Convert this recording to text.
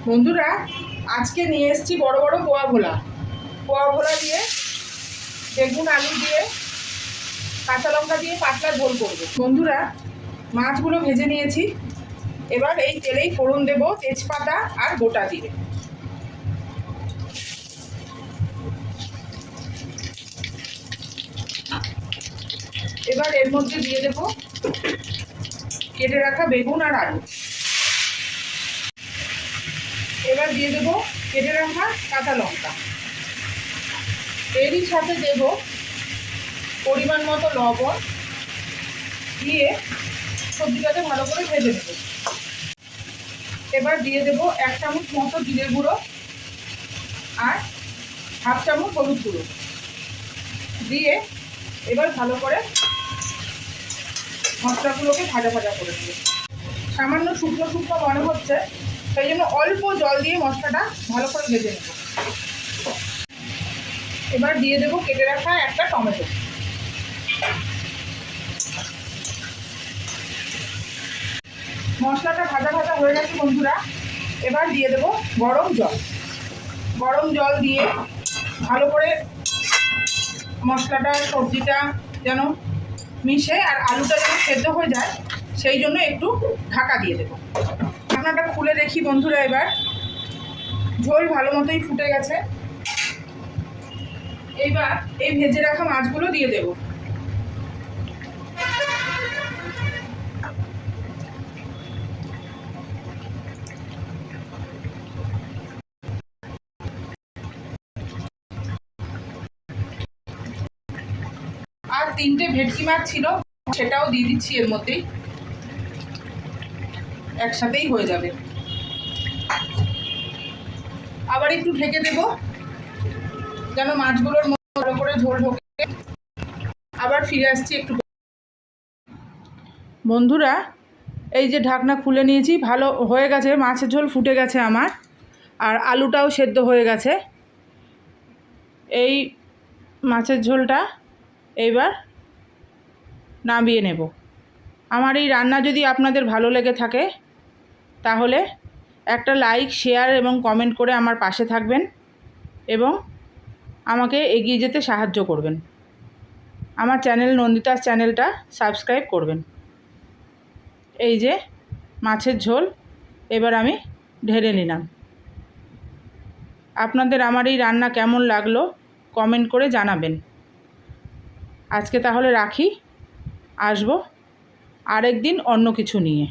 বন্ধুরা, আজকে নিয়ে এসেছি বড় বড় পোয়া ভোলা দিয়ে বেগুন আলু দিয়ে কাঁচা লঙ্কা দিয়ে পাতলা ঝোল করবো। বন্ধুরা, মাছগুলো ভেজে নিয়েছি। এবার এই তেলেই ফোড়ন দেব তেজপাতা আর গোটা জিরে। এবার এর মধ্যে দিয়ে দেব কেটে রাখা বেগুন আর আলু। এবার দিয়ে দেব কেটে রাখা কাঁচা লঙ্কা। এরই সাথে দেব পরিমাণ মতো লবণ দিয়ে সবজিটাকে ভালো করে ভেজে নেব। এবার দিয়ে দেব 1 চামচ মতো জিরে গুঁড়ো আর 1/2 চামচ হলুদ গুঁড়ো দিয়ে এবার ভালো করে মশলাগুলোকে ভাজা করে নেব। সামান্য শুকনো শুকনো মনে হচ্ছে, সেই জন্য অল্প জল দিয়ে মশলাটা ভালো করে ভেজে নেব। এবার দিয়ে দেব কেটে রাখা একটা টমেটো। মশলাটা ভাজা হয়ে গেছে বন্ধুরা। এবার দিয়ে দেব গরম জল দিয়ে ভালো করে মশলাটা সবজিটা যেন মিশে আর আলুটা যেন সেদ্ধ হয়ে যায়, সেই জন্য একটু ঢাকা দিয়ে দেব। ঢাকনাটা খুলে দেখি বন্ধুরা, এবার ঝোল ভালো মতোই ফুটে গেছে। এইবার এই ভেজে রাখা মাছগুলো দিয়ে দেব। আর 3টে ভেটকি মাছ ছিল, সেটাও দিয়ে দিচ্ছি এর মধ্যেই, একসাথেই হয়ে যাবে। আবার একটু ঢেকে দেব যেন মাছগুলোর মধ্যে ভালো করে ঝোল ঢোকে। আবার ফিরে আসছি একটু। বন্ধুরা, এই যে ঢাকনা খুলে নিয়েছি, ভালো হয়ে গেছে, মাছের ঝোল ফুটে গেছে আমার, আর আলুটাও সেদ্ধ হয়ে গেছে। এই মাছের ঝোলটা এইবার নামিয়ে নেব। আমার এই রান্না যদি আপনাদের ভালো লেগে থাকে তাহলে একটা লাইক, শেয়ার এবং কমেন্ট করে আমার পাশে থাকবেন এবং আমাকে এগিয়ে যেতে সাহায্য করবেন। আমার চ্যানেল নন্দিতাস চ্যানেলটা সাবস্ক্রাইব করবেন। এই যে মাছের ঝোল এবার আমি ঢেলে নিলাম। আপনাদের আমার এই রান্না কেমন লাগলো কমেন্ট করে জানাবেন। আজকে তাহলে রাখি, আসবো আরেক দিন অন্য কিছু নিয়ে।